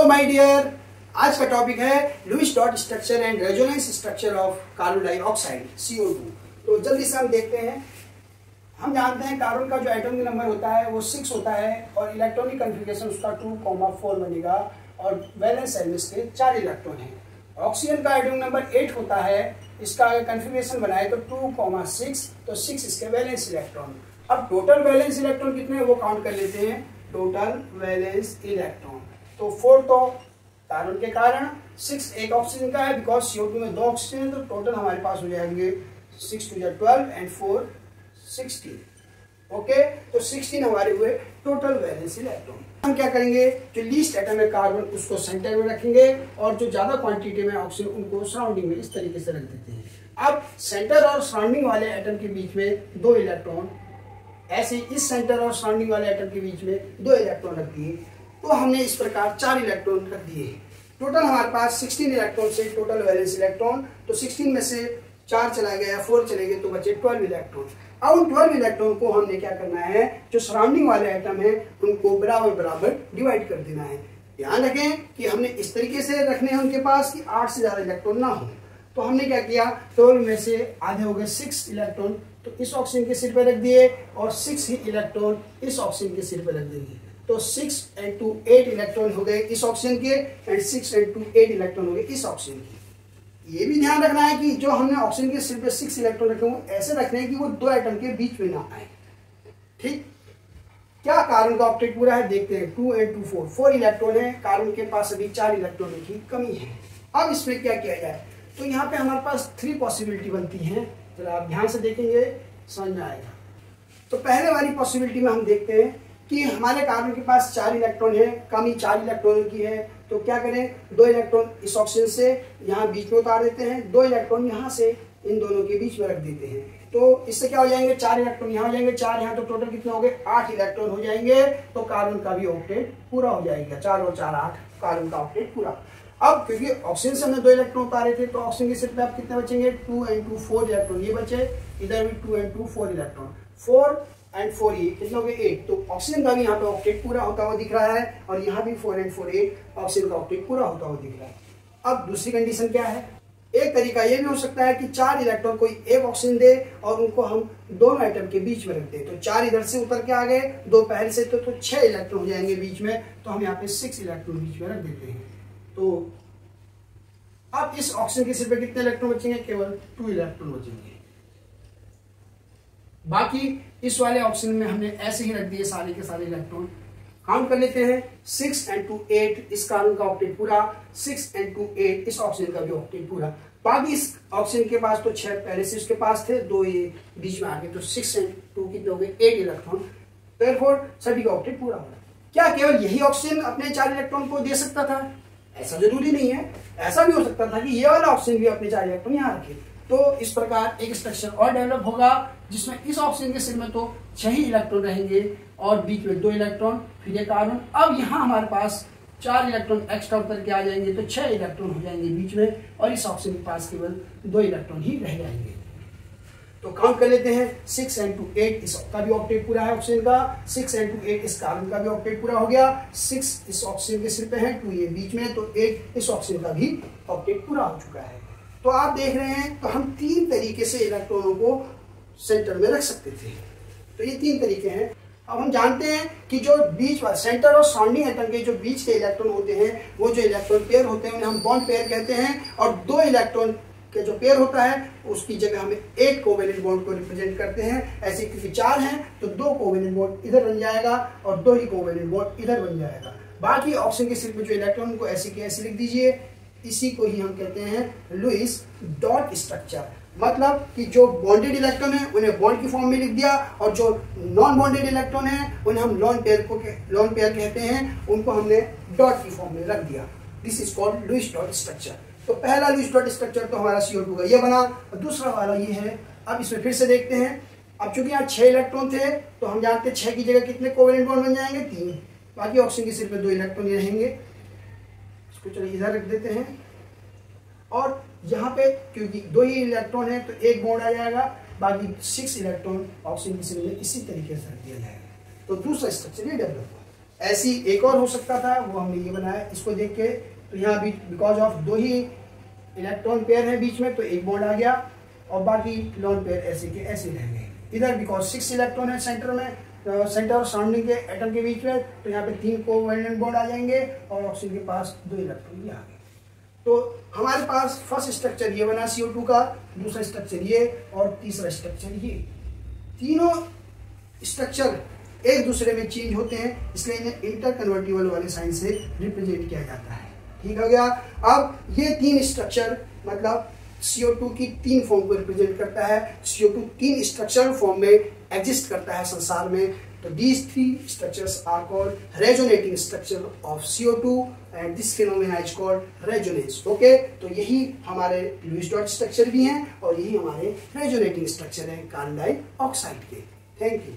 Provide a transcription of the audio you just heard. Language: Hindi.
हेलो माय डियर, आज का टॉपिक है Lewis dot structure and resonance structure of carbon dioxide CO2। तो जल्दी से हम देखते हैं। हम जानते हैं कार्बन का जो एटॉमिक नंबर होता है वो 6 होता है और इलेक्ट्रॉनिक कन्फिग्रेशन उसका 2,4 बनेगा और वैलेंस शेल में इसके 4 इलेक्ट्रॉन हैं। ऑक्सीजन का एटॉमिक नंबर 8 होता है, इसका अगर कन्फिग्रेशन बनाए तो 2,6, तो 6 इसके वैलेंस इलेक्ट्रॉन। अब टोटल वैलेंस इलेक्ट्रॉन कितने हैं वो काउंट कर लेते हैं। टोटल वैलेंस इलेक्ट्रॉन तो 4 तो कार्बन के कारण, 6 एक ऑक्सीजन का है बिकॉज CO2 में 2 ऑक्सीजन है, तो टोटल हमारे पास हो जाएंगे 6 to 12 एंड 4 16। ओके, तो 16 हमारे हुए टोटल वैलेंस इलेक्ट्रॉन। हम क्या करेंगे, जो लीस्ट एटम है कार्बन उसको सेंटर में रखेंगे और जो ज्यादा क्वांटिटी में ऑक्सीजन उनको सराउंडिंग में इस तरीके से रख देते हैं। अब सेंटर और सराउंडिंग वाले एटम के बीच में 2 इलेक्ट्रॉन, ऐसे इस सेंटर और सराउंडिंग वाले एटम के बीच में 2 इलेक्ट्रॉन रख दिए, तो हमने इस प्रकार 4 इलेक्ट्रॉन रख दिए। टोटल हमारे पास 16 इलेक्ट्रॉन से टोटल वैलेंस इलेक्ट्रॉन, तो 16 में से 4 चला गया, 4 चले गए तो बचे 12 इलेक्ट्रॉन। अब उन 12 इलेक्ट्रॉन को हमने क्या करना है, जो सराउंडिंग वाले एटम है उनको बराबर बराबर डिवाइड कर देना है। ध्यान रखें कि हमने इस तरीके से रखने हैं उनके पास कि 8 से ज्यादा इलेक्ट्रॉन ना हो। तो हमने क्या किया, 12 में से आधे हो गए 6 इलेक्ट्रॉन, तो इस ऑक्सीजन के सिर पे रख दिए और 6 ही इलेक्ट्रॉन इस ऑक्सीजन के सिर पे रख देंगे। तो 6 and 2 8 इलेक्ट्रॉन हो गए इस ऑक्सीजन के एंड 6 and 2 8 इलेक्ट्रॉन हो गए इस ऑक्सीजन के। ये भी ध्यान रखना है कि जो हमने ऑक्सीजन के सिर पे 6 इलेक्ट्रॉन रखे हों ऐसे रखने हैं कि वो 2 एटम के बीच में ना आए। ठीक, क्या कार्बन का ऑक्टेट पूरा है देखते हैं। 2 and 2 4 इलेक्ट्रॉन है, कार्बन के पास अभी 4 इलेक्ट्रॉन की कमी है। अब इसमें क्या किया जाए, तो यहाँ पे हमारे पास 3 पॉसिबिलिटी बनती है, तो आप ध्यान से देखेंगे समझ में आएगा। तो पहले वाली पॉसिबिलिटी में हम देखते हैं कि हमारे कार्बन के पास 4 इलेक्ट्रॉन है, कमी 4 इलेक्ट्रॉन की है, तो क्या करें, 2 इलेक्ट्रॉन इस ऑक्सीजन से यहाँ बीच में उतार देते हैं, 2 इलेक्ट्रॉन यहाँ से इन दोनों के बीच में रख देते हैं। तो इससे क्या हो जाएंगे, 4 इलेक्ट्रॉन यहाँ हो जाएंगे, 4 यहाँ, तो टोटल कितने हो गए 8 इलेक्ट्रॉन हो जाएंगे। तो कार्बन का भी ऑक्टेट पूरा हो जाएगा, 4 और 4 8, कार्बन का ऑक्टेट पूरा। अब क्योंकि ऑक्सीजन से हमने 2 इलेक्ट्रॉन उतारे थे, तो ऑक्सीजन के सिर पे आप कितने बचेंगे, 2 and 2 4 इलेक्ट्रॉन ये बचे, इधर भी 2 and 2 4 इलेक्ट्रॉन, 4 and 4 ये कितने हो गए 8। तो ऑक्सीजन का भी यहाँ पे ऑक्टेट पूरा होता हुआ दिख रहा है और यहाँ भी 4 and 4 8 ऑक्सीजन का ऑक्टेट पूरा होता हुआ दिख रहा है। अब दूसरी कंडीशन क्या है, एक तरीका ये भी हो सकता है कि 4 इलेक्ट्रॉन कोई एक ऑक्सीजन दे और उनको हम दोनों एटम के बीच में रख दें, तो 4 इधर से उतर के आ गए, 2 पहले से, तो 6 इलेक्ट्रॉन हो जाएंगे बीच में, तो हम यहाँ पे 6 इलेक्ट्रॉन बीच में रख देते हैं। तो अब इस ऑक्सीजन के सिर पे कितने इलेक्ट्रॉन बचेंगे, केवल 2 इलेक्ट्रॉन बचेंगे। बाकी इस वाले ऑक्सीजन में हमने ऐसे ही रख दिए सारे के सारे इलेक्ट्रॉन। काउंट कर लेते हैं, 6 and 2 8 इस कार्बन का ऑक्टेट पूरा, 6 and 2 8 इस ऑक्सीजन का भी ऑक्टेट पूरा। बाकी इस ऑक्सीजन के पास तो 6 पहले से उसके पास थे, 2 ये बीच में आ गए, तो 6 and 2 कितने हो गए 8 इलेक्ट्रॉन, देयरफॉर सभी का ऑक्टेट पूरा हो। क्या केवल यही ऑक्सीजन अपने 4 इलेक्ट्रॉन को दे सकता था? ऐसा जरूरी नहीं है, ऐसा भी हो सकता था कि ये वाला ऑक्सीजन भी अपने 4 इलेक्ट्रॉन यहाँ रखे। तो इस प्रकार एक स्ट्रक्चर और डेवलप होगा जिसमें इस ऑक्सीजन के सिर में तो 6 ही इलेक्ट्रॉन रहेंगे और बीच में 2 इलेक्ट्रॉन, फिर ये कार्बन। अब यहाँ हमारे पास 4 इलेक्ट्रॉन एक्स्ट्रा उतर के आ जाएंगे, तो 6 इलेक्ट्रॉन हो जाएंगे बीच में और इस ऑक्सीजन के पास केवल 2 इलेक्ट्रॉन ही रह जाएंगे। तो काउंट कर लेते हैं, 6 and 2 8 इसका भी ऑक्टेट पूरा है ऑक्सीजन का, 6 and 2 8 इस कार्बन का भी ऑक्टेट पूरा हो गया, 6 इस ऑक्सीजन के सिर पे है, 2 ये बीच में, तो 8 इस ऑक्सीजन का भी ऑक्टेट पूरा हो चुका है। तो आप देख रहे हैं, तो हम 3 तरीके से इलेक्ट्रॉनों को सेंटर में रख सकते थे। तो ये 3 तरीके हैं। अब हम जानते हैं कि जो बीच वाला सेंटर और सराउंडिंग एटम के जो बीच के इलेक्ट्रॉन होते हैं, वो जो इलेक्ट्रॉन पेयर होते हैं उन्हें हम बॉन्ड पेयर कहते हैं, और 2 इलेक्ट्रॉन के जो पेयर होता है उसकी जगह हमें एक कोवेलेंट बॉन्ड को रिप्रेजेंट करते हैं। ऐसे क्योंकि 4 हैं तो 2 कोवेलेंट बॉन्ड इधर बन जाएगा और 2 ही कोवेलेंट बॉन्ड इधर बन जाएगा। बाकी ऑक्सीजन के सिर पे जो इलेक्ट्रॉन को ऐसे के ऐसे लिख दीजिए, इसी को ही हम कहते हैं लुईस डॉट स्ट्रक्चर। मतलब कि जो बॉन्डेड इलेक्ट्रॉन है उन्हें बॉन्ड की फॉर्म में लिख दिया और जो नॉन बॉन्डेड इलेक्ट्रॉन है उन्हें हम लोन पेयर कहते हैं, उनको हमने डॉट की फॉर्म में रख दिया। This is called Lewis dot structure. तो पहला लुईस डॉट स्ट्रक्चर तो हमारा CO2 का ये बना, और दूसरा वाला ये है। अब इसमें फिर से देखते हैं। अब चूंकि यहाँ 6 इलेक्ट्रॉन थे तो हम जानते हैं 6 की जगह कितने कोवेलेंट बॉन्ड बन जाएंगे, 3। बाकी ऑक्सीजन के सिर पे 2 इलेक्ट्रॉन ही रहेंगे। इसको चलिए इधर रख देते हैं और यहाँ पे क्योंकि 2 ही इलेक्ट्रॉन है तो एक बॉन्ड आ जाएगा, बाकी 6 इलेक्ट्रॉन ऑक्सीजन के सिर में इसी तरीके से रख दिया जाएगा। तो दूसरा स्ट्रक्चर ये डेवलप हुआ। ऐसी एक और हो सकता था, वो हमने ये बनाया इसको देख के। तो यहाँ भी because of 2 he electron pair है बीच में, तो एक बॉन्ड आ गया और बाकी लोन पेयर ऐसे के ऐसे रह गए। इधर बिकॉज 6 इलेक्ट्रॉन है सेंटर में, सेंटर और सराउंडिंग के एटम के बीच में, तो यहाँ पे 3 कोवैलेंट बॉन्ड आ जाएंगे और ऑक्सीजन के पास 2 इलेक्ट्रॉन भी आ गए। तो हमारे पास फर्स्ट स्ट्रक्चर ये बना CO2 का, दूसरा स्ट्रक्चर ये और तीसरा स्ट्रक्चर ये। तीनों स्ट्रक्चर एक दूसरे में चेंज होते हैं, इसलिए इन्हें इंटरकन्वर्टिबल वाले साइन से रिप्रेजेंट किया जाता है। ठीक हो गया। अब ये 3 स्ट्रक्चर मतलब CO2 की 3 फॉर्म को रिप्रेजेंट करता है। CO2 3 स्ट्रक्चरल फॉर्म में एग्जिस्ट करता है संसार में। तो these 3 structures are called resonating structure of CO2 and this phenomena is called resonance. Okay? तो यही हमारे लुईस डॉट स्ट्रक्चर भी हैं और यही हमारे रेजोनेटिंग स्ट्रक्चर हैं कार्बन डाइऑक्साइड के। Thank you.